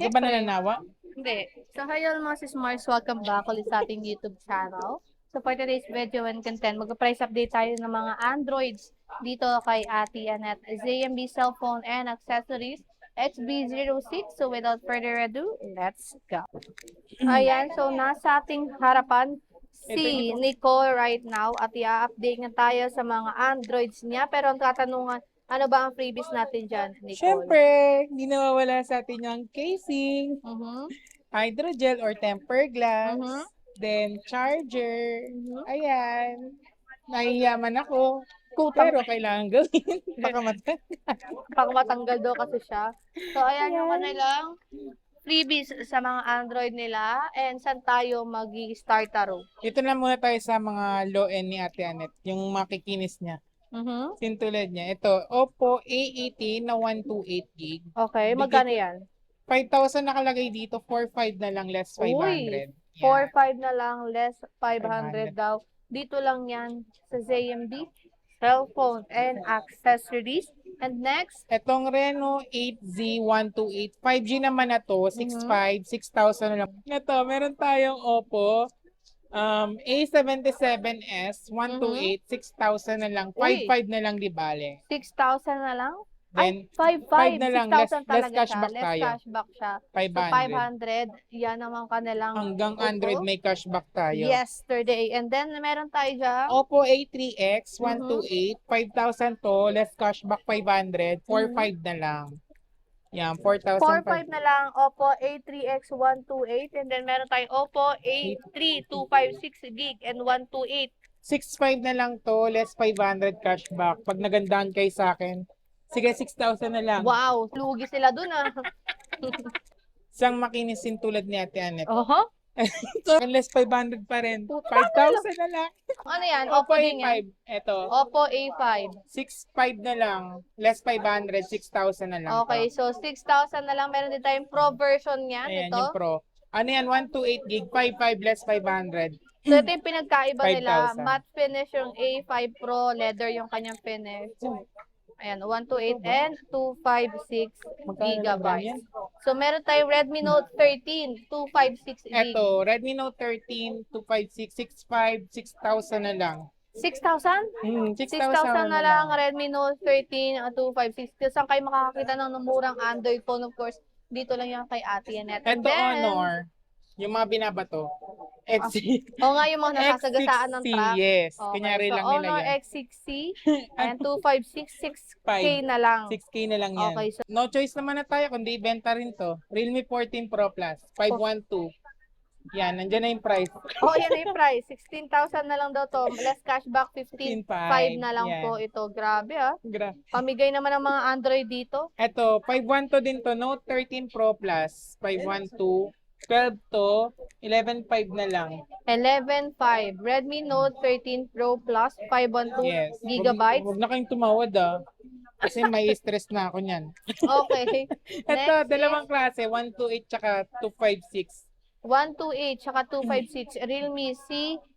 Di ba Siyempre. nananawa? Hindi. So, hi all mga sis Mars. Welcome back ulit sa ating YouTube channel. So, for today's video and content, mag-price update tayo ng mga Androids dito kay Ate Annette. ZMB cellphone and accessories XB06. So, without further ado, let's go. Ayan. So, nasa ating harapan si Nicole right now at i-update niya tayo sa mga Androids niya. Pero ang katanungan, ano ba ang freebies natin dyan, Nicole? Siyempre, hindi nawawala sa atin yung casing, hydrogel or tempered glass, then charger. Ayan. Nahiyaman ako. Pero kailangan gawin. Baka Baka matanggal daw kasi siya. So, ayan yung kanilang freebies sa mga Android nila. And saan tayo mag-start taro? Ito na muna tayo sa mga low-end ni Ate Annette. Yung makikinis niya. Sintulad niya. Ito, Oppo A18 na 128 gig. Okay, magkano yan? 5,000 nakalagay dito, 4,500 na lang, less 500. 4,500 na lang, less 500 daw. Dito lang yan sa ZMB, cellphone and accessories. And next, Etong Reno 8Z128, 5G naman na to, 6,500, 6,000 na lang. Ito, meron tayong Oppo A77s 128, 6,000 na lang, 5,500 na lang di bale. 6,000 na lang? Then, Ay, 5,500. na lang, 6,000 less talaga cashback siya. Less tayo. cashback siya. 500. So, 500. Yan naman kanilang Hanggang Oppo. Android may cashback tayo. Yesterday. And then, meron tayo dyan. Oppo A3X 128, 5,000 to, less cashback 500, 4,500 na lang. Yan, 4,000. 4,500 na lang, Oppo A3X 128. And then, meron tayong Oppo A3 256 gig and 128. 6,500 na lang to, less 500 cashback. Pag nagandahan kayo sa akin, sige, 6,000 na lang. Wow, lugi sila dun ah. Isang makinisin tulad ni Ate Annette. Oho. So, less 500 pa rin. 5,000 na lang. Ano yan? Oppo din yan? A5. Ito. Oppo A5. 6,500 na lang. Less 500, 6,000 na lang. Okay, so 6,000 na lang. Meron din tayong Pro version niyan. Ayan, Ito. yung Pro. Ano yan? 128 gig, 5,500 less 500. So, ito yung pinagkaiba nila. 5,000. Matte finish yung A5 Pro. Leather yung kanyang finish. Ayan, 128 and 256 gigabytes. So, meron tayong Redmi Note 13, 256 gig. Ito, Redmi Note 13, 256, 65, 6,000 na lang. 6,000? 6,000 na lang, Redmi Note 13, 256. Kasi saan kayo makakakita ng murang Android phone, of course, dito lang yan kay Ate Annette. Ito, Honor, yung mga binabato. XC. O nga, yung mga nasasagasaan ng X6C, truck. yes. Okay, Kunyari so lang nila Honor yan. X6C and 256, 6K na lang. 6K na lang yan. Okay, so No choice naman na tayo, kundi ibenta rin to. Realme 14 Pro Plus, 512. Yan, nandyan na yung price. oh, yan na yung price. 16,000 na lang daw to. Less cashback, 15,500 na lang yan. po ito. Grabe ah. Gra Pamigay naman ng mga Android dito. Ito, 512 din to. Note 13 Pro Plus, 512. 12 to, 11.5 na lang. 11.5. Redmi Note 13 Pro Plus, 512 Yes. gigabytes. Huwag na kayong tumawad ah. Kasi may stress na ako niyan. Okay. Ito, Next dalawang klase, 128 tsaka 256. 128 tsaka 256. Realme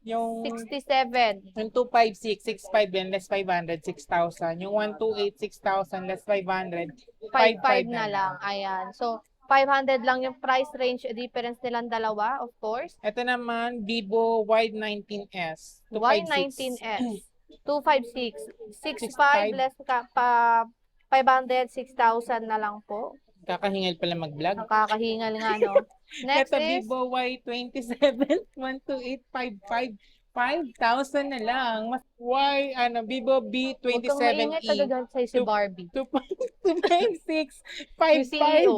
Yung C67. Yung 256, 6,500 yan, less 500, 6,000. Yung 128, 6,000, less 500, 5.5 na lang. Ayan. So, 500 lang yung price range difference nilang dalawa, of course. Ito naman, Vivo Y19s. 256. Y19s. 256. 6.5 less ka pa 500, 6,000 na lang po. Kakahingal pala mag-vlog. Nakakahingal nga, no? Next Ito, is Vivo Y27, 12855. 5,000 na lang. Mas Vivo huwag kang maingay, B27e. tagagalit sa'yo si Barbie. 2.6, Yung 5,500. CEO.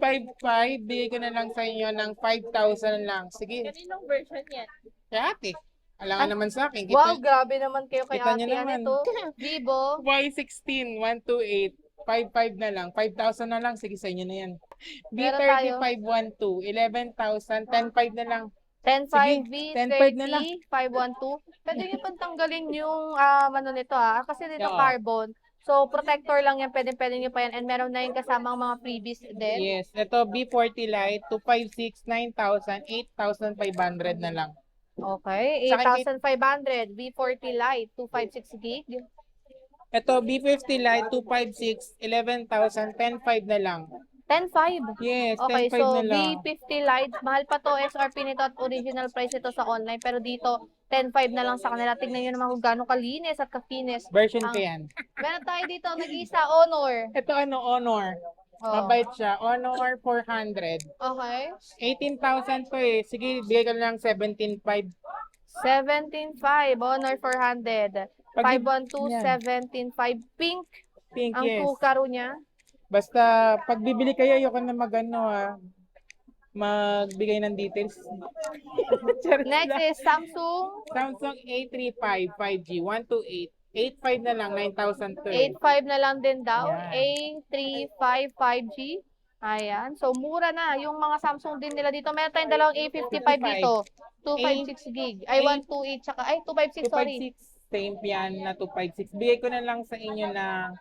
5,500. Bigay ko na lang sa inyo ng 5,000 lang. Sige. Kaninong version yan? Kaya ate. Alangan naman sa akin. Kita, Wow, grabe naman kayo kay kita ate. nyo Yan naman. ito. Vivo. Y16, 128. 5,500 na lang. 5,000 na lang. Sige, sa inyo na yan. Meron tayo. B3512. 11,000. 10,500 na lang. 10.5 10.5 na lang. V30 512. Pwede nyo pang tanggalin yung ano nito kasi dito Oo. carbon. So, protector lang yan. Pwede nyo pa yan. And meron na yung kasamang mga freebies din. Yes. Ito, B40 Lite. 256, 9,000. 8,500 na lang. Okay. Sa akin, 8,500. V40 Lite. 256 gig. Ito, B50 Lite, 256, 11,000, 10,500 na lang. 10.5. Yes, Okay, 10.5 so na lang. V50 Lite, mahal pa to SRP nito at original price ito sa online. Pero dito, 10.5 na lang sa kanila. Tignan nyo naman kung gaano kalinis at kakinis. Version ko yan. Meron tayo dito, nag-iisa, Honor. Ito Honor. Oh. Mabait siya. Honor 400. Okay. 18,000 to eh. Sige, bigay ko na lang 17,500. 17.5, Honor 400. Pag- 512, yan. 17.5. Pink Pink, ang yes. kukaro niya. Basta, pag bibili kayo, ayoko na magbigay ng details. Charot Next lang. is Samsung. Samsung A35 5G 128. 8.5 na lang, 9,000 to eh. 8.5 na lang din daw. Yan. A35 5G. Ayan. So, mura na. Yung mga Samsung din nila dito. Meron tayong dalawang A55 dito. 256 gig. Ay, 128. Tsaka, ay, 256, sorry. 256. Same yan na 256. Bigay ko na lang sa inyo na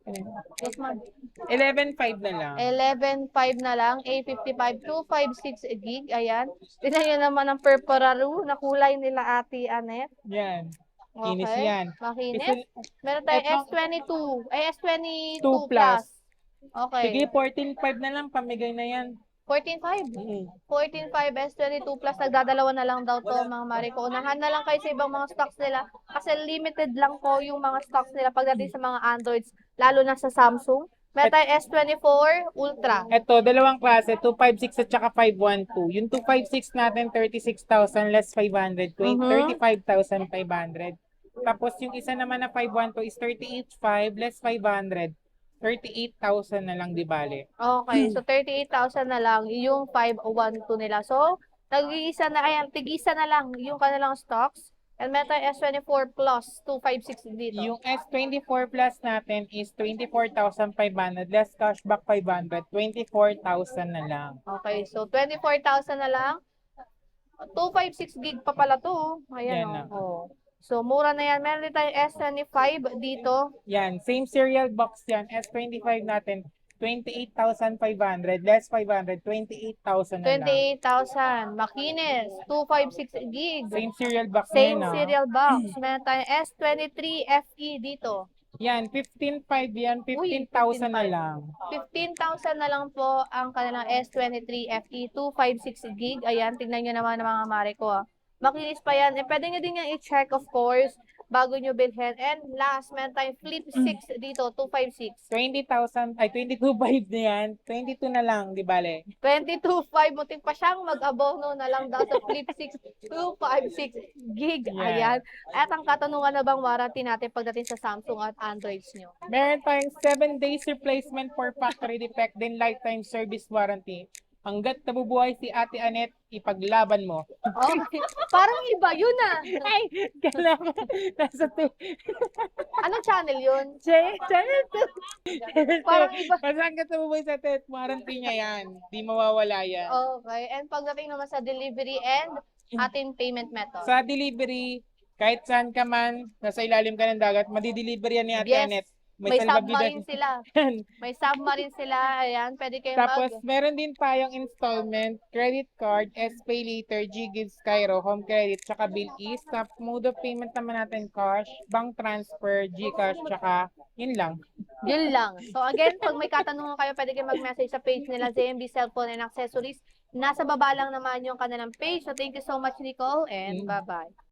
Yes, ma'am. 11.5 na lang. 11.5 na lang. A55, 256 gig. Ayan. Tignan nyo naman ang purple na kulay nila, Ate Anet. Yan. Kinis Okay. yan. Makinis. Meron tayong Etong- S22. Ay, S22 2 plus. plus. Sige, Okay. 14.5 na lang. Pamigay na yan. 14.5. Mm. 14.5 S22 plus, nagdadalawa na lang daw to mga Mariko. Unahan na lang kayo sa ibang mga stocks nila kasi limited lang po yung mga stocks nila pagdating sa mga Androids, lalo na sa Samsung. Meron tayong S24 Ultra. Ito, dalawang klase, 256 at saka 512. Yung 256 natin, 36,000 less 500, 35,500. Tapos yung isa naman na 512 is 38,500 less 500, 38,000 na lang di bale. Okay, so 38,000 na lang yung 512 nila. So, nag-iisa na, ayan, tig-isa na lang yung kanilang stocks. And meron tayong S24 Plus, 256 dito. Yung S24 Plus natin is 24,500 less cashback 500, 24,000 na lang. Okay, so 24,000 na lang. 256 gig pa pala to. Ayan, Yan na. oh. So, mura na yan. Meron din tayong S25 dito. Yan, same serial box yan. S25 natin, 28,500 less 500, 28,000 na lang. 28,000. Makinis. 256 gig. Same serial box na Same yan, serial box. Meron tayong S23 FE dito. Yan, 15,500 yan, 15,000 na lang. 15,000 na lang po ang kanilang S23 FE 256 gig. Ayan, tignan nyo naman ng mga mare ko. Makinis pa yan. Eh, pwede nyo din yung i-check, of course, bago nyo bilhin. And last, meron tayong Flip 6 dito, 256. 20,000, ay 22,500 na yan. 22 na lang, di bale. 22.5, mutik pa siyang mag-abono na lang daw sa Flip 6 256 gig. Yeah. Ayan. At ang katanungan na bang warranty natin pagdating sa Samsung at Androids nyo? Meron tayong 7 days replacement for factory defect, then lifetime service warranty. Hanggat nabubuhay si Ate Anet, ipaglaban mo. Okay. Parang iba yun ah. Ay, kala ko, nasa to. Anong channel yun? Channel 2. Parang iba. Basta hanggat nabubuhay sa Atet, warranty niya yan. Di mawawala yan. Okay. And pagdating naman sa delivery and ating payment method. Sa delivery, kahit saan ka man, nasa ilalim ka ng dagat, madideliver yan ni Ate Yes. Anet. May salbabidan. submarine sila. May submarine sila. Ayan. Pwede kayo Tapos, meron din tayong installment, credit card, SPay Later, GGives, Cairo, Home Credit, tsaka Bill East. Sa mode of payment naman natin, cash, bank transfer, GCash, tsaka yun lang. Yun lang. So again, pag may katanungan kayo, pwede kayo mag-message sa page nila, ZMB Cellphone and Accessories. Nasa baba lang naman yung kanilang page. So thank you so much, Nicole, and bye-bye.